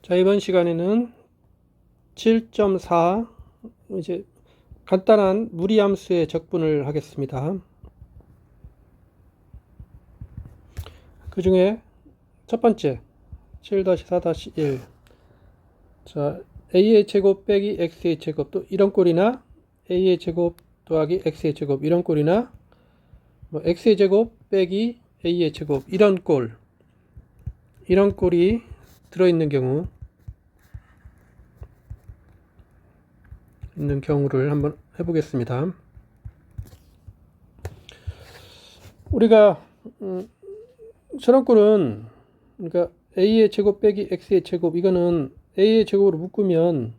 자, 이번 시간에는 7.4 이제 간단한 무리함수의 적분을 하겠습니다. 그 중에 첫 번째 7-4-1. 자, a의 제곱 빼기 x의 제곱, 또 이런 꼴이나 a의 제곱 더하기 x의 제곱 이런 꼴이나 뭐 x의 제곱 빼기 a의 제곱 이런 꼴이 들어있는 경우를 한번 해보겠습니다. 우리가 저런 꼴은 그러니까 a의 제곱 빼기 x의 제곱, 이거는 a의 제곱으로 묶으면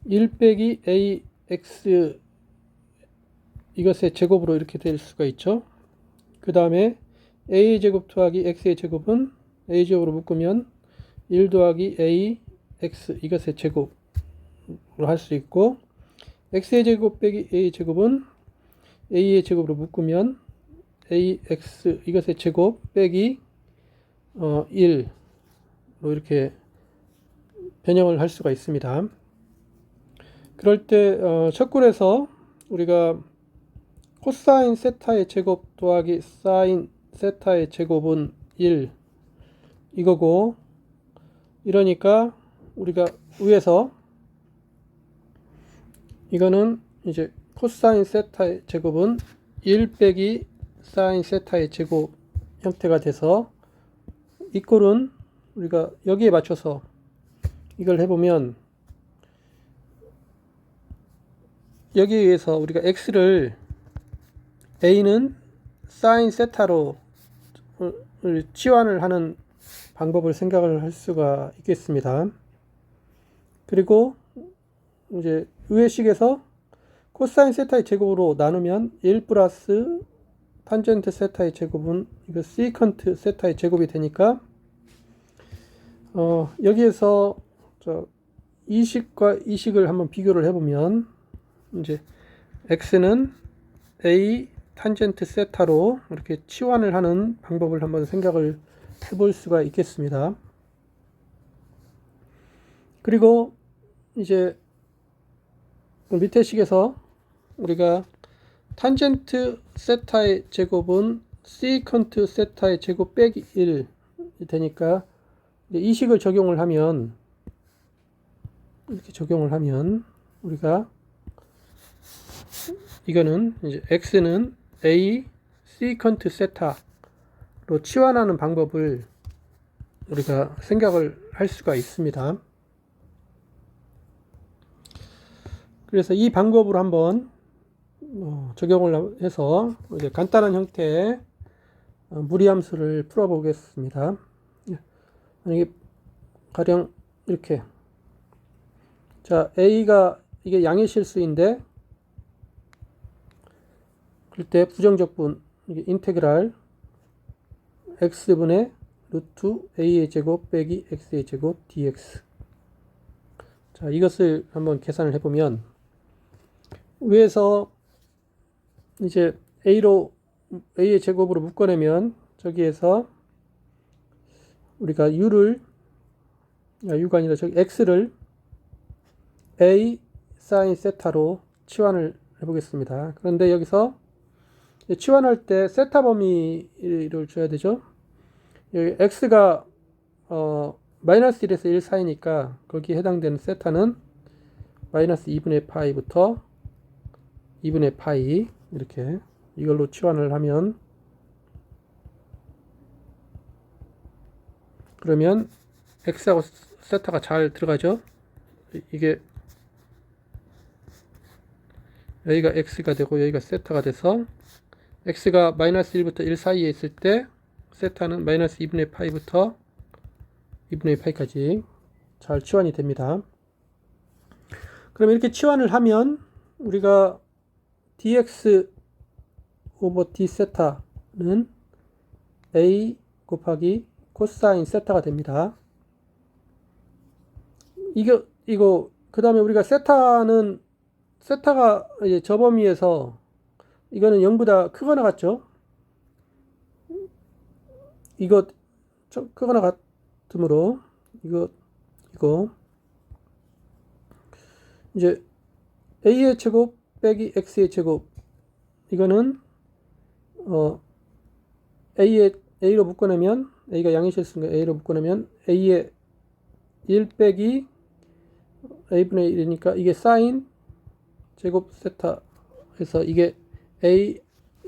1 빼기 ax 이것의 제곱으로 이렇게 될 수가 있죠. 그 다음에 a의 제곱 더하기 x의 제곱은 a 제곱으로 묶으면 1 더하기 ax 이것의 제곱으로 할 수 있고, x의 제곱 빼기 a의 제곱은 a의 제곱으로 묶으면 ax 이것의 제곱 빼기 1로 이렇게 변형을 할 수가 있습니다. 그럴 때 첫 꼴에서 우리가 코사인 세타의 제곱 더하기 사인 세타의 제곱은 1 이거고, 이러니까 우리가 위에서 이거는 이제 코사인 세타의 제곱은 1 빼기 사인 세타의 제곱 형태가 돼서, 이 꼴은 우리가 여기에 맞춰서 이걸 해보면 여기에 의해서 우리가 x를 a는 사인 세타로 치환을 하는 방법을 생각을 할 수가 있겠습니다. 그리고 이제 위의 식에서 코사인 세타의 제곱으로 나누면 1 플러스 탄젠트 세타의 제곱은 이거 시컨트 세타의 제곱이 되니까 여기에서 이 식과 이 식을 한번 비교를 해보면 이제 x는 a 탄젠트 세타로 이렇게 치환을 하는 방법을 한번 생각을 해볼 수가 있겠습니다. 그리고 이제 밑에 식에서 우리가 탄젠트 세타의 제곱은 시컨트 세타의 제곱 빼기 1이 되니까 이 식을 적용을 하면, 이렇게 적용을 하면 우리가 이거는 이제 x는 a 시컨트 세타로 치환하는 방법을 우리가 생각을 할 수가 있습니다. 그래서 이 방법으로 한번 적용을 해서 이제 간단한 형태의 무리함수를 풀어보겠습니다. 만약에 가령 이렇게, 자, a가 이게 양의 실수인데 그럴 때 부정적분, 이게 인테그랄 x분의 루트 a의 제곱 빼기 x의 제곱 dx. 자, 이것을 한번 계산을 해보면 위에서 이제 a의 제곱으로 묶어내면 저기에서 우리가 u가 아니라 저기 x를 a 사인 세타로 치환을 해보겠습니다. 그런데 여기서 치환할 때 세타 범위를 줘야 되죠. 여기 x가 마이너스 1에서 1 사이니까 거기에 해당되는 세타는 마이너스 2분의 파이부터 2분의 파이, 이렇게 이걸로 치환을 하면, 그러면 x하고 세타가 잘 들어가죠. 이게 여기가 x가 되고 여기가 세타가 돼서 x가 마이너스 1부터 1 사이에 있을 때 세타는 마이너스 2분의 파이부터 2분의 파이까지 잘 치환이 됩니다. 그럼 이렇게 치환을 하면 우리가 dx 오버 d 세타는 a 곱하기 코사인 세타가 됩니다. 이거 그 다음에 우리가 세타가 이제 저 범위에서 이거는 0보다 크거나 같죠. 이거 크거나 같으므로 이거 이거 이제 a의 제곱 빼기 x의 제곱, 이거는 a로 묶어내면, a가 양의실수니까 a로 묶어내면 a의 1 빼기 a분의 1이니까 이게 사인 제곱 세타 해서 이게 a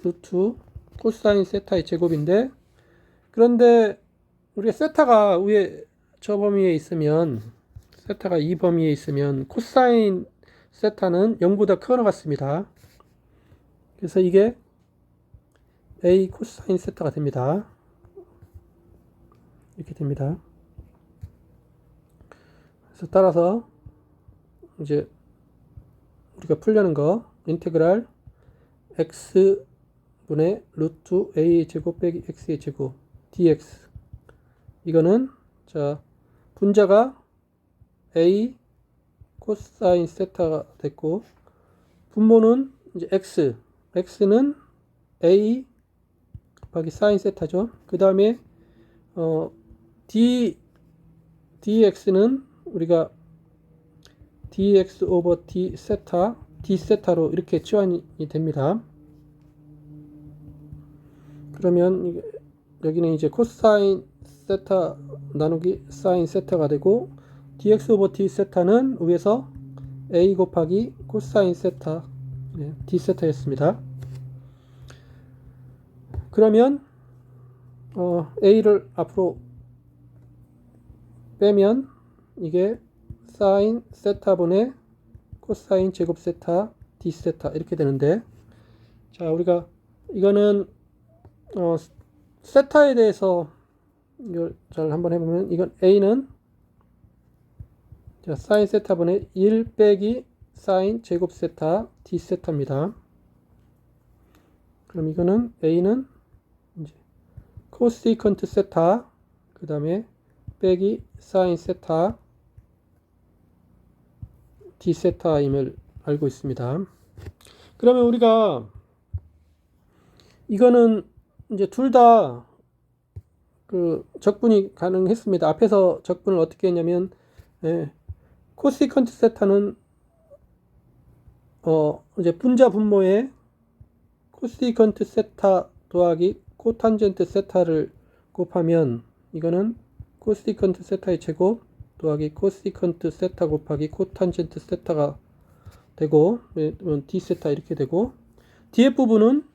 루트 코사인 세타의 제곱인데, 그런데 우리가 세타가 위에 저 범위에 있으면, 세타가 이 범위에 있으면 코사인 세타는 0보다 크거나 같습니다. 그래서 이게 a 코사인 세타가 됩니다. 이렇게 됩니다. 그래서 따라서 이제 우리가 풀려는 거, 인테그랄 x분의 루트 a의 제곱 빼기 x의 제곱 dx, 이거는 자 분자가 a 코사인 세타가 됐고, 분모는 이제 x는 a 곱하기 사인 세타죠. 그 다음에 dx는 우리가 dx 오버 d 세타로 이렇게 치환이 됩니다. 그러면 여기는 이제 코사인 세타 나누기 사인 세타가 되고, dx 오버 d 세타는 위에서 a 곱하기 코사인 세타 d 세타였습니다. 그러면 a를 앞으로 빼면 이게 사인 세타분의 코사인 제곱 세타 d 세타 이렇게 되는데, 자 우리가 이거는 세타에 대해서 이걸 잘 한번 해보면, 이건 a는 자 사인 세타분의 1 빼기 사인 제곱 세타 d 세타입니다. 그럼 이거는 a는 이제 코시컨트 세타, 그 다음에 빼기 사인 세타 d 세타임을 알고 있습니다. 그러면 우리가 이거는 이제 둘 다 그 적분이 가능했습니다. 앞에서 적분을 어떻게 했냐면, 코시컨트 세타는 이제 분자 분모에 코시컨트 세타 더하기 코탄젠트 세타를 곱하면, 이거는 코시컨트 세타의 제곱 더하기 코시컨트 세타 곱하기 코탄젠트 세타가 되고, d 세타 이렇게 되고, 뒤에 부분은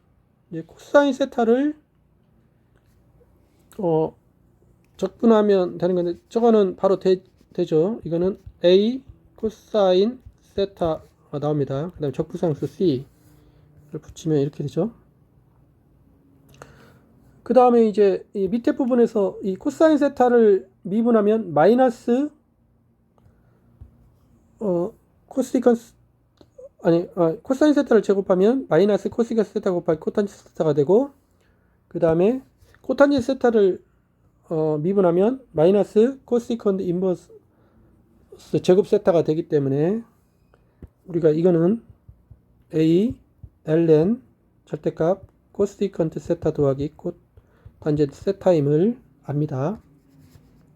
이제 코사인 세타를 적분하면 되는 건데, 저거는 바로 되죠. 이거는 a 코사인 세타가 나옵니다. 그 다음에 적분상수 c를 붙이면 이렇게 되죠. 그 다음에 이제 이 밑에 부분에서 이 코사인 세타를 미분하면 마이너스 코사인 세타를 제곱하면 마이너스 코시컨트 세타 곱하기 코탄젠트 세타가 되고, 그 다음에 코탄젠트 세타를 미분하면 마이너스 코시컨트 인버스 제곱 세타가 되기 때문에, 우리가 이거는 a ln 절대값 코시컨트 세타 더하기 코탄젠트 세타임을 압니다.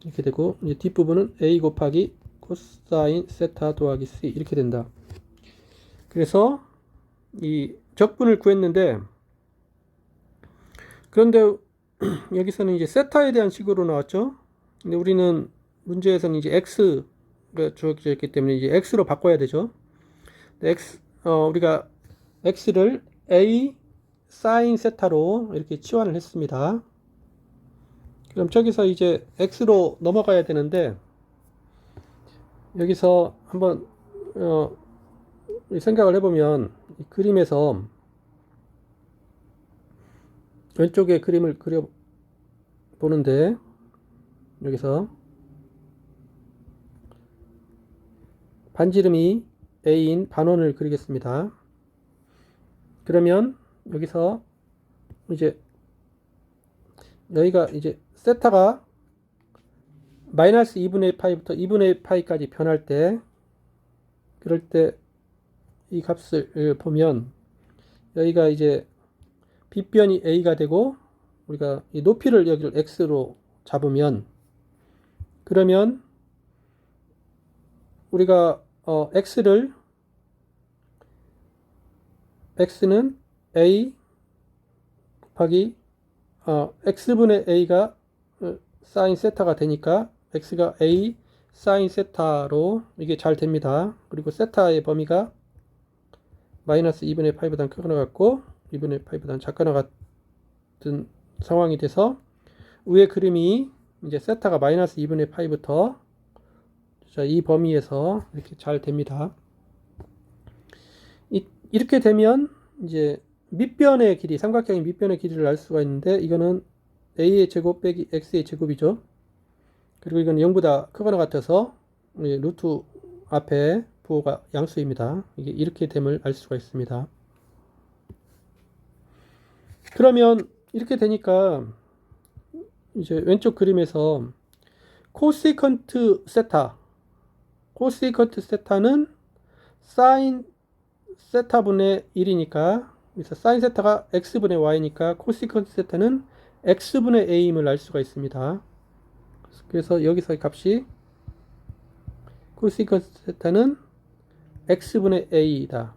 이렇게 되고, 이제 뒷부분은 a 곱하기 코사인 세타 더하기 c 이렇게 된다. 그래서 이 적분을 구했는데, 그런데 여기서는 이제 세타에 대한 식으로 나왔죠. 근데 우리는 문제에서는 이제 x가 주어져 있기 때문에 이제 x로 바꿔야 되죠. 우리가 x를 a 사인 세타로 이렇게 치환을 했습니다. 그럼 저기서 이제 x로 넘어가야 되는데, 여기서 한번 생각을 해보면, 이 그림에서 왼쪽에 그림을 그려 보는데, 여기서 반지름이 a인 반원을 그리겠습니다. 그러면 여기서 이제 여기가 이제 세타가 마이너스 2분의 파이부터 2분의 파이까지 변할 때, 그럴 때 이 값을 보면 여기가 이제 빗변이 a가 되고, 우리가 이 높이를 여기를 x로 잡으면, 그러면 우리가 x는 a 곱하기 x분의 a가 사인 세타가 되니까 x가 a 사인 세타로 이게 잘 됩니다. 그리고 세타의 범위가 마이너스 2분의 파이보다는 크거나 같고 2분의 파이보다는 작거나 같은 상황이 돼서 위의 그림이 이제 세타가 마이너스 2분의 파이부터 이 범위에서 이렇게 잘 됩니다. 이렇게 되면 이제 밑변의 길이, 삼각형의 밑변의 길이를 알 수가 있는데, 이거는 a의 제곱 빼기 x의 제곱이죠. 그리고 이건 0보다 크거나 같아서 루트 앞에 부호가 양수입니다. 이게 이렇게 됨을 알 수가 있습니다. 그러면 이렇게 되니까 이제 왼쪽 그림에서 코시컨트 세타는 사인 세타분의 1이니까, 그래서 사인 세타가 x분의 y니까 코시컨트 세타는 x분의 a임을 알 수가 있습니다. 그래서 여기서의 값이 코시컨트 세타는 x분의 a이다.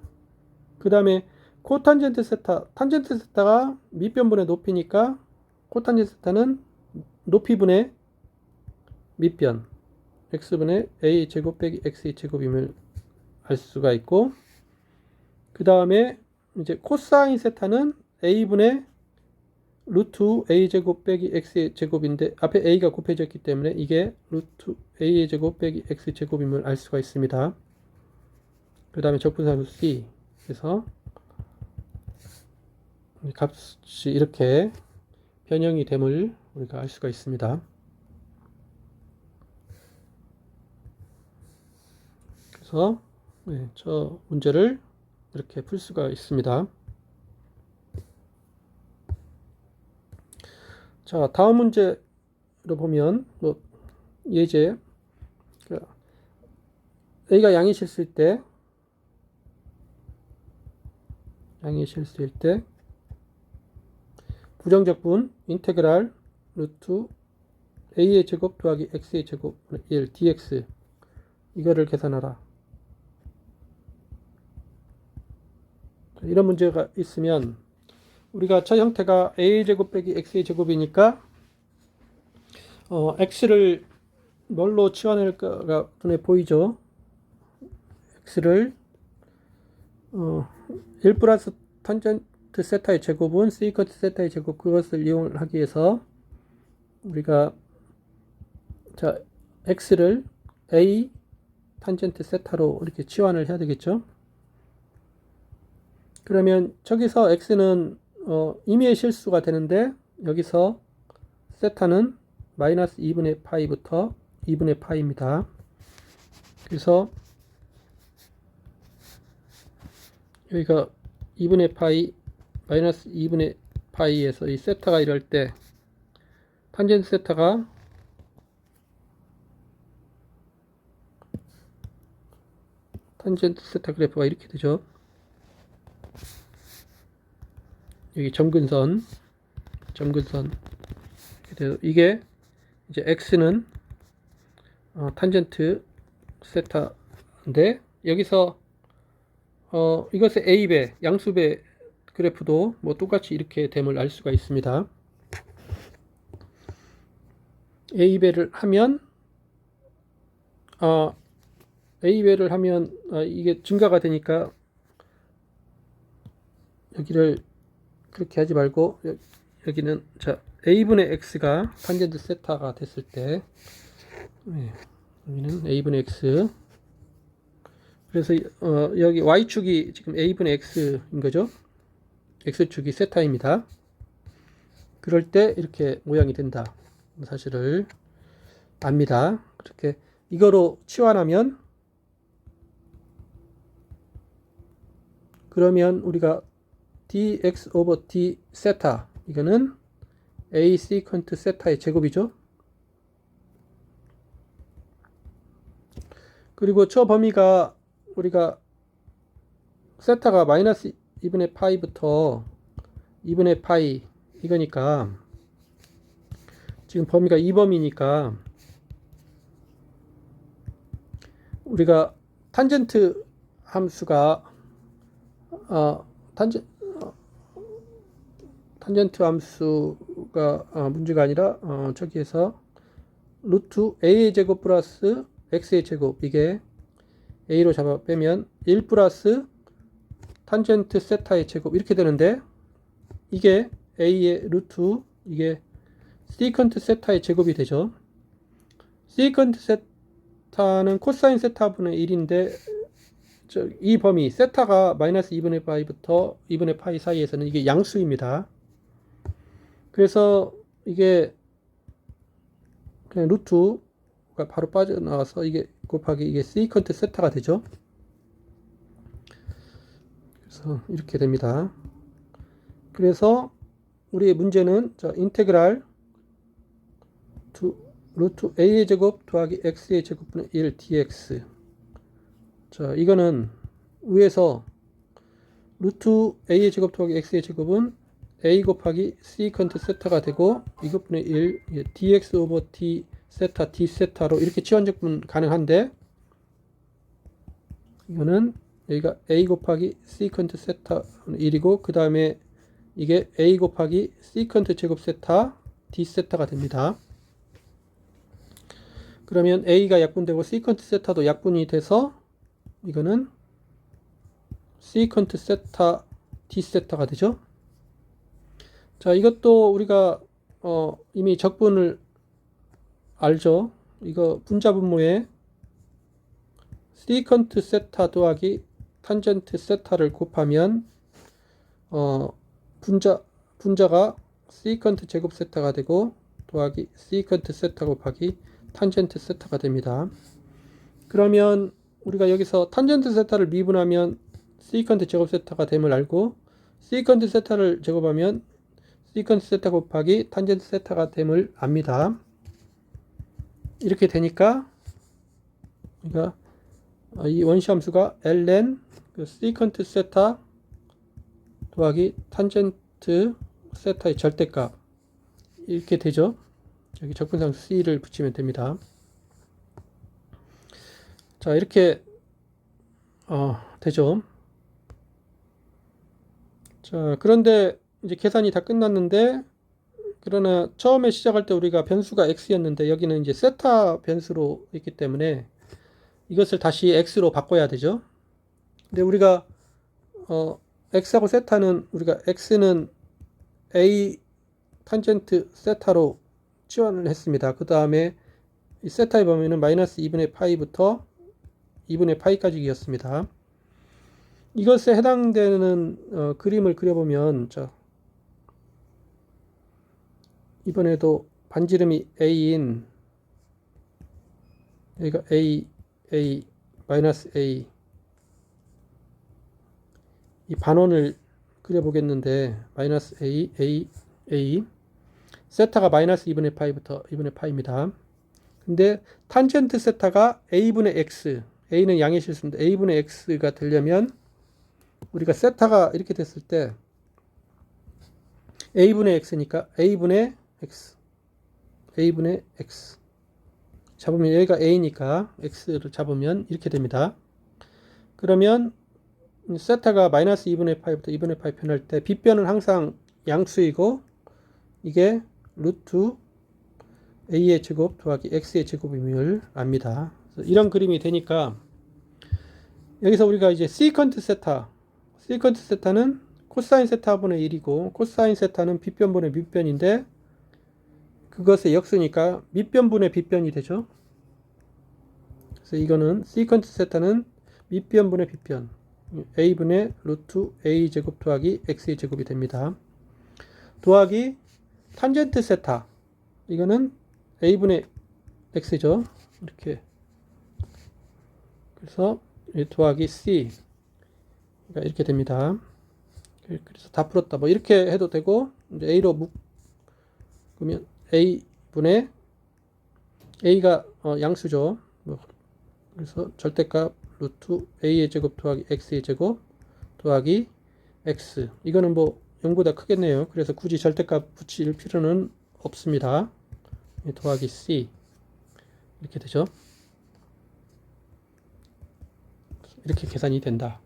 그 다음에 코탄젠트 세타가 밑변분의 높이니까 코탄젠트 세타는 높이분의 밑변 x분의 a 제곱 빼기 x의 제곱임을 알 수가 있고, 그 다음에 이제 코사인 세타는 a분의 루트 a 제곱 빼기 x의 제곱인데 앞에 a가 곱해졌기 때문에 이게 루트 a의 제곱 빼기 x 제곱임을 알 수가 있습니다. 그 다음에 적분상수 c, 그래서 값이 이렇게 변형이 됨을 우리가 알 수가 있습니다. 그래서 저 문제를 이렇게 풀 수가 있습니다. 자, 다음 문제로 보면 예제 a가 양이 실수일 때 부정적분 인테그랄 루트 a의 제곱 더하기 x의 제곱 1 dx 이거를 계산하라. 이런 문제가 있으면 우리가 저 형태가 a의 제곱 빼기 x의 제곱이니까 x를 뭘로 치환할까가 눈에 보이죠. x를 1 플러스 탄젠트 세타의 제곱은 세이컨트 세타의 제곱, 그것을 이용하기 위해서 우리가 x를 a 탄젠트 세타로 이렇게 치환을 해야 되겠죠. 그러면 저기서 x는 임의의 실수가 되는데, 여기서 세타는 마이너스 2분의 파이부터 2분의 파이입니다. 그래서 여기가 2분의 파이 마이너스 2분의 파이에서 이 세타가 이럴 때 탄젠트 세타 그래프가 이렇게 되죠. 여기 점근선 이게 이제 x는 탄젠트 세타인데, 여기서 이것의 a배 양수배 그래프도 똑같이 이렇게 됨을 알 수가 있습니다. a배를 하면 이게 증가가 되니까 여기를 그렇게 하지 말고 여기는 a분의 x가 탄젠트 세타가 됐을 때 여기는 a분의 x, 그래서 여기 y축이 지금 a분의 x인 거죠. x축이 세타입니다. 그럴 때 이렇게 모양이 된다 사실을 압니다. 그렇게 이거로 치환하면, 그러면 우리가 dx 오버 d 세타, 이거는 a 세컨트 세타의 제곱이죠. 그리고 저 범위가 우리가 세타가 마이너스 2분의 파이부터 2분의 파이 이거니까, 지금 범위가 2범위니까 우리가 탄젠트 함수가 탄젠트 함수가 문제가 아니라 저기에서 루트 a의 제곱 플러스 x의 제곱, 이게 a로 잡아 빼면 1 플러스 탄젠트 세타의 제곱 이렇게 되는데, 이게 a의 루트, 이게 시컨트 세타의 제곱이 되죠. 시컨트 세타는 코사인 세타분의 1인데 이 범위 세타가 마이너스 2분의 파이부터 2분의 파이 사이에서는 이게 양수입니다. 그래서 이게 그냥 루트가 바로 빠져나와서 이게 곱하기 이게 시컨트 세타가 되죠. 그래서 이렇게 됩니다. 그래서 우리의 문제는 인테그랄 루트 a의 제곱 더하기 x의 제곱분의 1 dx. 자, 이거는 위에서 루트 a의 제곱 더하기 x의 제곱은 a 곱하기 시컨트 세타가 되고 이것분의 1 dx 오버 t 세타 d 세타로 이렇게 치환적분 가능한데, 이거는 여기가 a 곱하기 시컨트 세타 1이고 그 다음에 이게 a 곱하기 시컨트 제곱 세타 d 세타가 됩니다. 그러면 a가 약분되고 시컨트 세타도 약분이 돼서 이거는 시컨트 세타 d 세타가 되죠. 자, 이것도 우리가 이미 적분을 알죠. 이거 분자분모에 시컨트 세타 더하기 탄젠트 세타를 곱하면 분자가 시컨트 제곱 세타가 되고 더하기 시컨트 세타 곱하기 탄젠트 세타가 됩니다. 그러면 우리가 여기서 탄젠트 세타를 미분하면 시컨트 제곱 세타가 됨을 알고, 시컨트 세타를 제곱하면 시컨트 세타 곱하기 탄젠트 세타가 됨을 압니다. 이렇게 되니까 우리가 이 원시함수가 ln 시컨트 세타 더하기 탄젠트 세타의 절대값 이렇게 되죠. 여기 적분상 c를 붙이면 됩니다. 자, 이렇게 되죠. 자, 그런데 이제 계산이 다 끝났는데, 그러나 처음에 시작할 때 우리가 변수가 x였는데 여기는 이제 세타 변수로 있기 때문에 이것을 다시 x로 바꿔야 되죠. 근데 우리가 x하고 세타는 우리가 x는 a 탄젠트 세타로 치환을 했습니다. 그 다음에 이 세타의 범위는 마이너스 2분의 파이부터 2분의 파이까지였습니다. 이것에 해당되는 그림을 그려보면, 자, 이번에도 반지름이 a인, 여기가 a, 마이너스 a, 이 반원을 그려보겠는데 마이너스 a, 세타가 마이너스 2분의 파이부터 2분의 파이입니다. 근데 탄젠트 세타가 a분의 x, a는 양의 실수인데 a분의 x가 되려면 우리가 세타가 이렇게 됐을 때 a분의 x니까 a분의 x 잡으면 여기가 a니까 x를 잡으면 이렇게 됩니다. 그러면 세타가 마이너스 2분의 파이부터 2분의 파이 변할 때 빗변은 항상 양수이고 이게 루트 a의 제곱 더하기 x의 제곱임을 압니다. 이런 그림이 되니까 여기서 우리가 이제 시컨트 세타는 코사인 세타분의 1이고 코사인 세타는 빗변분의 밑변인데 그것의 역수니까 밑변분의 빗변이 되죠. 그래서 이거는 시컨트 세타는 밑변분의 빗변 a분의 루트 a 제곱 더하기 x의 제곱이 됩니다. 더하기 탄젠트 세타, 이거는 a분의 x죠. 이렇게. 그래서 더하기 c, 그러니까 이렇게 됩니다. 그래서 다 풀었다. 뭐 이렇게 해도 되고, 이제 a로 묶으면 a분의 a가 양수죠. 그래서 절대값 루트 a의 제곱 더하기 x의 제곱 더하기 x. 이거는 뭐 0보다 크겠네요. 그래서 굳이 절대값 붙일 필요는 없습니다. 더하기 c 이렇게 되죠. 이렇게 계산이 된다.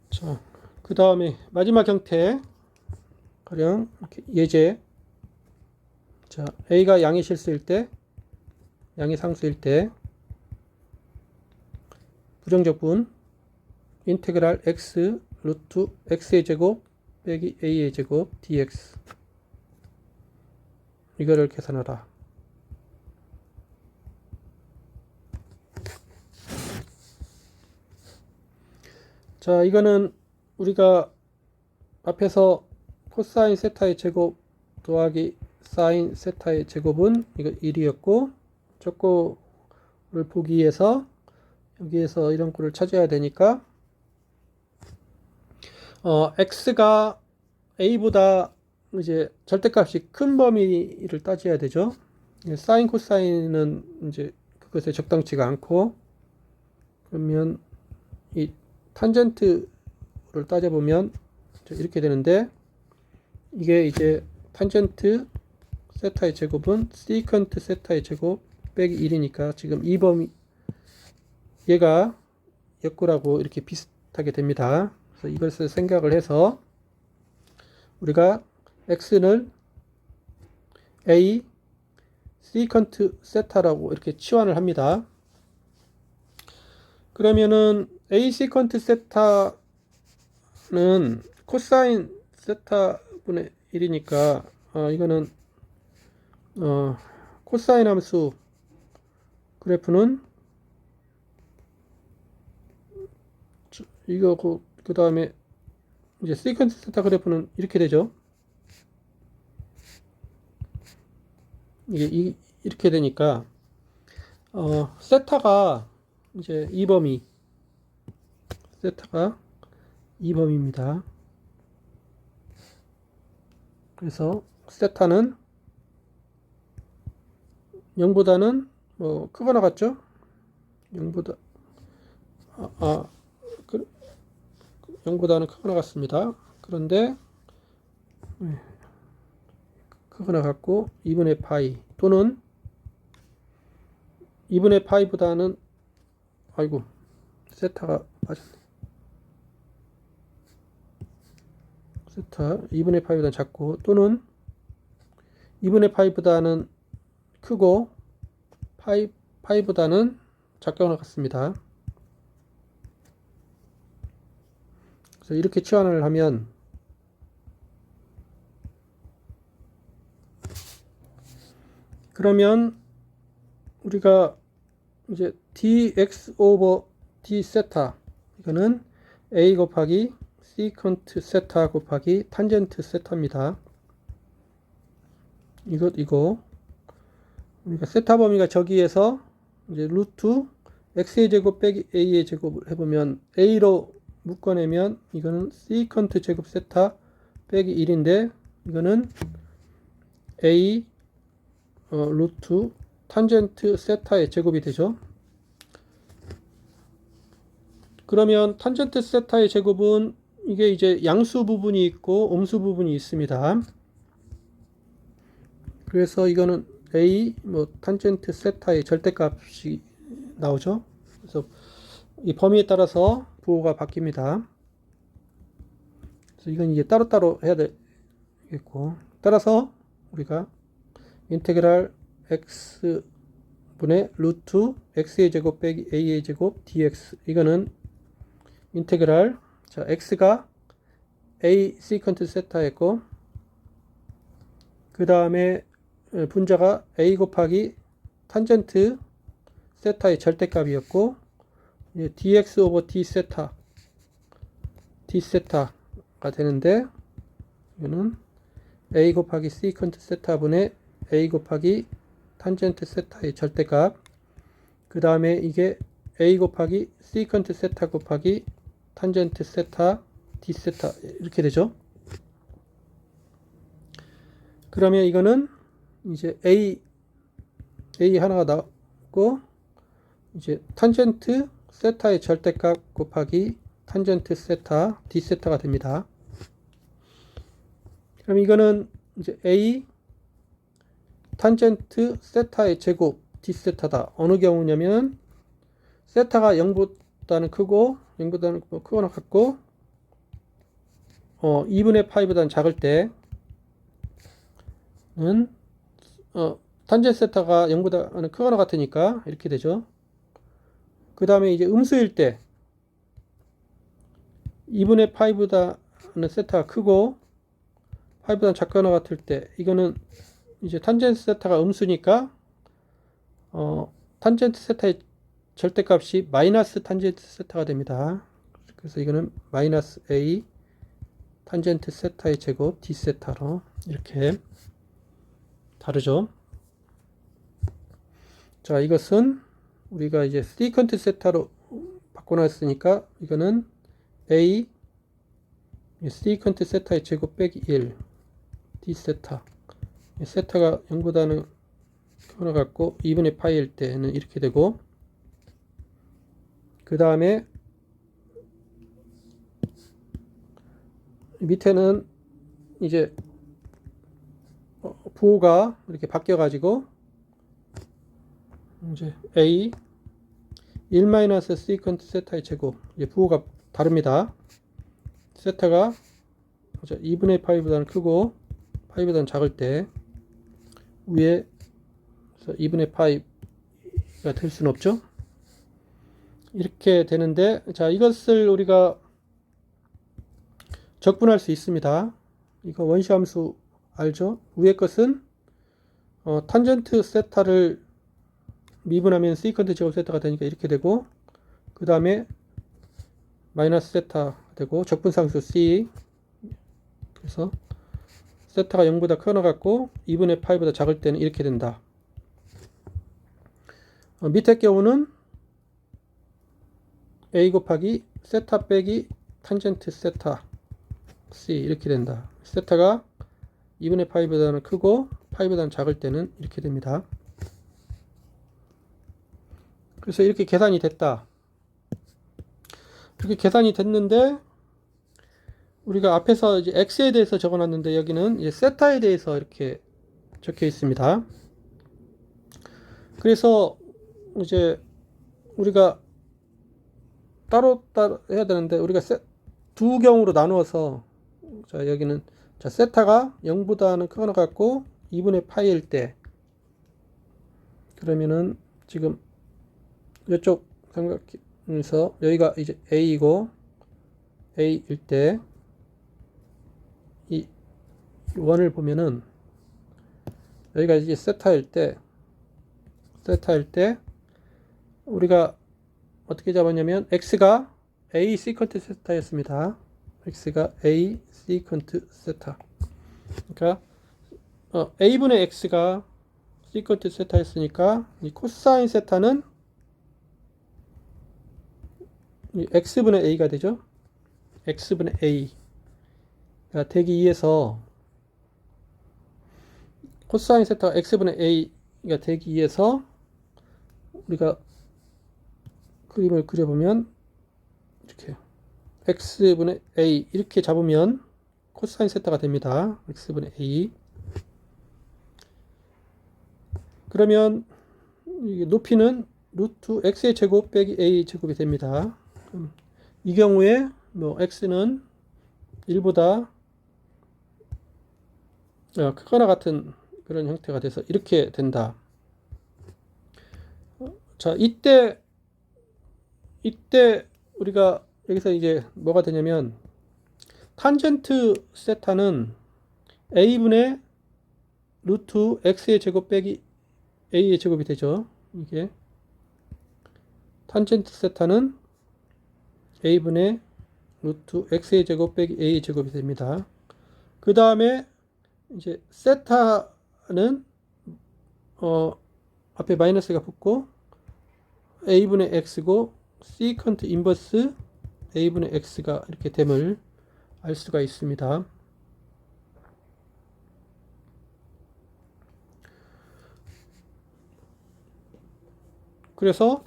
자, 그 다음에 마지막 형태 가령 이렇게 예제. 자, a가 양의 실수일 때, 양의 상수일 때 부정적분 인테그랄 x 루트 x의 제곱 빼기 a의 제곱 dx 이거를 계산하라. 자, 이거는 우리가 앞에서 코사인 세타의 제곱 더하기 사인 세타의 제곱은 이거 1이었고 저거를 보기 위해서 여기에서 이런 꼴을 찾아야 되니까 x가 a보다 이제 절대값이 큰 범위를 따져야 되죠. 사인 코사인은 이제 그것에 적당치가 않고, 그러면 이 탄젠트를 따져보면 이렇게 되는데, 이게 이제 탄젠트 세타의 제곱은 시컨트 세타의 제곱 빼기 1이니까 지금 이 범위 얘가 역구라고 이렇게 비슷하게 됩니다. 그래서 이것을 생각을 해서 우리가 x는 a 시컨트 세타라고 이렇게 치환을 합니다. 그러면은 a 시컨트 세타는 코사인 세타분의 1이니까 이거는 코사인 함수 그래프는 이거 그 다음에 이제 시컨트 세타 그래프는 이렇게 되죠. 이게 이렇게 되니까 세타가 이제 이 범위, 세타가 이 범위입니다. 그래서 세타는 0보다는 뭐 크거나 같죠? 0보다 0보다는 크거나 같습니다. 그런데 크거나 같고 2분의 파이 또는 2분의 파이보다는 아이고 세타가 빠졌네. 세타 2분의 파이보다는 작고 또는 2분의 파이보다는 크고 파이보다는 작거나 같습니다. 그래서 이렇게 치환을 하면 그러면 우리가 이제 dx 오버 d 세타 이거는 a 곱하기 시컨트 세타 곱하기 탄젠트 세타입니다. 이거 우리가 세타 범위가 저기에서 이제 루트 x의 제곱 빼기 a의 제곱을 해보면 a로 묶어내면 이거는 시컨트 제곱 세타 빼기 1인데 이거는 a 루트 탄젠트 세타의 제곱이 되죠. 그러면 탄젠트 세타의 제곱은 이게 이제 양수 부분이 있고 음수 부분이 있습니다. 그래서 이거는 a 탄젠트 세타의 절대값이 나오죠. 그래서 이 범위에 따라서 부호가 바뀝니다. 그래서 이건 이제 따로따로 해야 되겠고, 따라서 우리가 인테그랄 x분의 루트 x의 제곱 빼기 a의 제곱 dx 이거는 인테그랄 자 x가 a 시컨트 세타였고 그 다음에 분자가 a 곱하기 탄젠트 세타의 절대값이었고 dx 오버 d 세타가 되는데 이거는 a 곱하기 시컨트 세타분의 a 곱하기 탄젠트 세타의 절대값 그 다음에 이게 a 곱하기 시컨트 세타 곱하기 탄젠트 세타 d 세타 이렇게 되죠. 그러면 이거는 이제 a 하나가 나왔고 이제 탄젠트 세타의 절대값 곱하기 탄젠트 세타 d 세타가 됩니다. 그럼 이거는 이제 a 탄젠트 세타의 제곱 D세타다. 어느 경우냐면 세타가 0보다는 크고 0보다는 크거나 같고 2분의 파이보다는 작을 때는 탄젠트 세타가 0보다는 크거나 같으니까 이렇게 되죠. 그 다음에 이제 음수일 때 2분의 파이보다는 세타가 크고 파이보다는 작거나 같을 때 이거는 이제 탄젠트 세타가 음수니까 탄젠트 세타의 절대값이 마이너스 탄젠트 세타가 됩니다. 그래서 이거는 마이너스 A 탄젠트 세타의 제곱 D 세타로 이렇게 다르죠. 자, 이것은 우리가 이제 시컨트 세타로 바꿔놨으니까 이거는 A 시컨트 세타의 제곱 빼기 1 D 세타 세타가 0보다는 크거나 같고 2분의 파이일 때는 이렇게 되고 그 다음에 밑에는 이제 부호가 이렇게 바뀌어 가지고 이제 A 1 시컨트 세타의 제곱 이제 부호가 다릅니다. 세타가 2분의 파이보다는 크고 파이보다는 작을 때 위에 2분의 파이가 될 수는 없죠. 이렇게 되는데 자 이것을 우리가 적분할 수 있습니다. 이거 원시함수 알죠? 위에 것은 탄젠트 세타를 미분하면 시컨트 제곱 세타가 되니까 이렇게 되고 그 다음에 마이너스 세타 되고 적분상수 C 그래서 세타가 0보다 크거나 같고 2분의 파이보다 작을 때는 이렇게 된다. 밑에 경우는 A 곱하기 세타 빼기 탄젠트 세타 C 이렇게 된다. 세타가 2분의 파이보다는 크고 파이보다는 작을 때는 이렇게 됩니다. 그래서 이렇게 계산이 됐다. 이렇게 계산이 됐는데 우리가 앞에서 이제 x에 대해서 적어놨는데 여기는 이제 세타에 대해서 이렇게 적혀 있습니다. 그래서 이제 우리가 따로 해야 되는데 우리가 두 경우로 나누어서 자 여기는 자 세타가 0보다는 크거나 같고 2분의 파이일 때 그러면은 지금 이쪽 삼각형에서 여기가 이제 A이고 A일 때 이 원을 보면은 여기가 이제 세타일 때 우리가 어떻게 잡았냐면 x가 a 시컨트 세타였습니다. x가 a 시컨트 세타. 그러니까 a분의 x가 시컨트 세타였으니까 이 코사인 세타는 이 x분의 a가 되죠. x분의 a가 되기 위해서 코사인 세타가 x분의 a가 되기 위해서 우리가 그림을 그려보면 이렇게 x분의 a 이렇게 잡으면 코사인 세타가 됩니다. x분의 a 그러면 높이는 루트 x의 제곱 빼기 a 제곱이 됩니다. 이 경우에 뭐 x는 1보다 크거나 같은 그런 형태가 돼서 이렇게 된다. 자, 이때 우리가 여기서 이제 뭐가 되냐면 탄젠트 세타는 a분의 루트 x의 제곱 빼기 a의 제곱이 되죠. 이게 탄젠트 세타는 a분의 루트 x의 제곱 빼기 a의 제곱이 됩니다. 그 다음에 이제 세타는 앞에 마이너스가 붙고 a분의 x고 시컨트 인버스 a분의 x가 이렇게 됨을 알 수가 있습니다. 그래서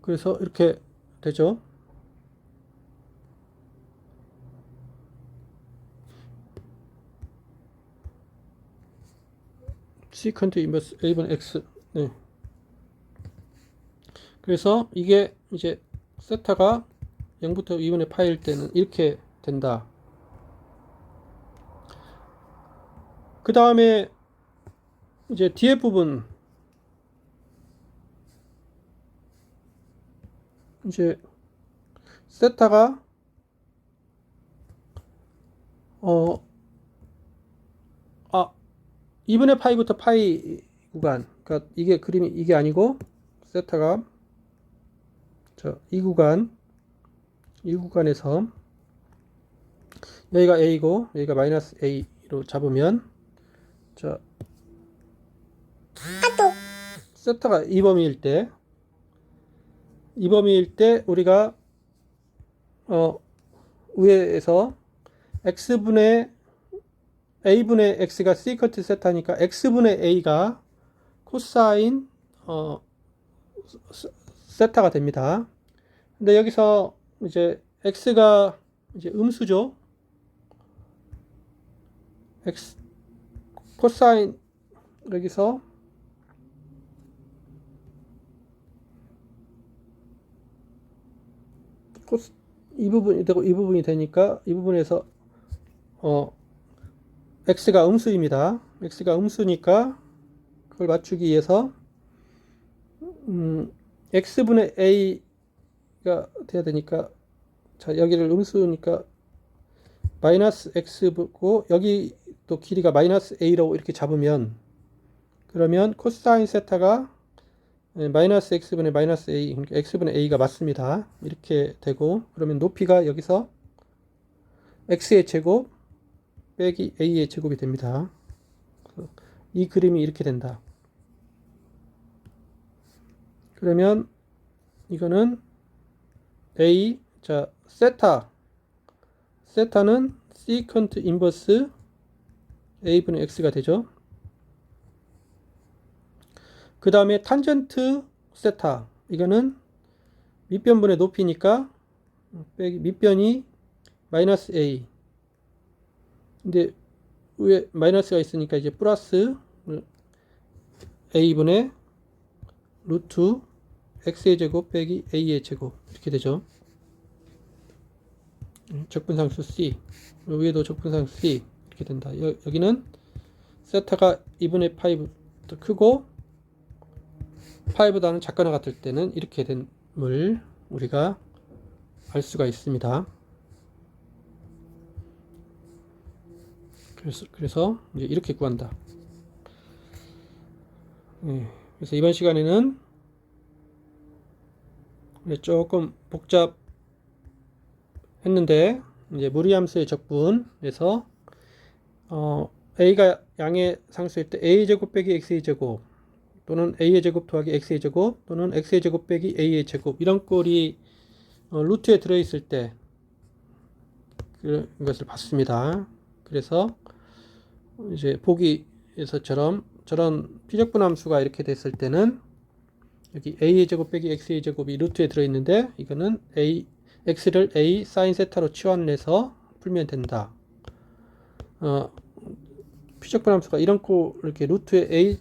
그래서 이렇게 되죠. 시컨트 인버스 A분 X. 네. 그래서 이게 이제 세타가 0부터 2분의 파일 때는 이렇게 된다. 그 다음에 이제 뒤에 부분 이제 세타가 2분의 파이부터 파이 구간, 그러니까 이게 그림이 이게 아니고 세타가 이 구간에서 여기가 A고 여기가 마이너스 A로 잡으면 세타가 이 범위일 때 우리가 위에서 x분의 a분의 x가 시컨트 세타니까 x분의 a가 코사인 세타가 됩니다. 근데 여기서 이제 x가 이제 음수죠. x 코사인 여기서 이 부분이 되고 이 부분이 되니까 이 부분에서 x가 음수입니다. x가 음수니까 그걸 맞추기 위해서 x분의 a가 돼야 되니까 자 여기를 음수니까 마이너스 x고 여기 또 길이가 마이너스 a라고 이렇게 잡으면 그러면 코사인 세타가 마이너스 x분의 마이너스 a, 그러니까 x분의 a가 맞습니다. 이렇게 되고 그러면 높이가 여기서 x의 제곱 빼기 a의 제곱이 됩니다. 이 그림이 이렇게 된다. 그러면 이거는 a, 자 세타는 시컨트 인버스 a분의 x가 되죠. 그 다음에 탄젠트 세타, 이거는 밑변분의 높이니까 빼기 밑변이 마이너스 a, 근데 위에 마이너스가 있으니까 이제 플러스 a분의 루트 x의 제곱 빼기 a의 제곱 이렇게 되죠. 적분상수 c, 위에도 적분상수 c 이렇게 된다. 여기는 세타가 2분의 파이부터 크고 파이보다는 작거나 같을 때는 이렇게 됨을 우리가 알 수가 있습니다. 그래서 이제 이렇게 구한다. 그래서 이번 시간에는 조금 복잡했는데 이제 무리함수의 적분에서 a가 양의 상수일 때 a의 제곱 빼기 x의 제곱 또는 a의 제곱 더하기 x의 제곱 또는 x의 제곱 빼기 a의 제곱 이런 꼴이 루트에 들어있을 때 그런 것을 봤습니다. 그래서 이제 보기에서처럼 저런 피적분함수가 이렇게 됐을 때는 여기 a의 제곱 빼기 x의 제곱이 루트에 들어있는데 이거는 x를 a 사인 세타로 치환을 해서 풀면 된다. 피적분함수가 이런 꼴 이렇게 루트에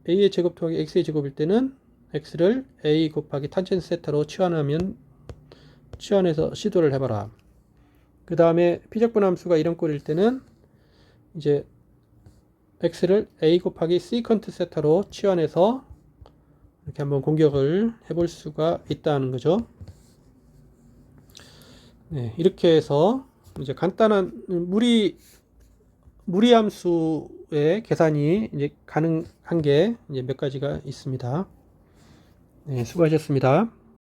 a의 제곱 더하기 x의 제곱일 때는 x를 a 곱하기 탄젠트 세타로 치환해서 시도를 해봐라. 그 다음에 피적분함수가 이런 꼴일 때는 이제 x를 a 곱하기 시컨트 세타로 치환해서 이렇게 한번 공격을 해볼 수가 있다는 거죠. 네, 이렇게 해서 이제 간단한 무리함수의 계산이 이제 가능한 게 이제 몇 가지가 있습니다. 네, 수고하셨습니다.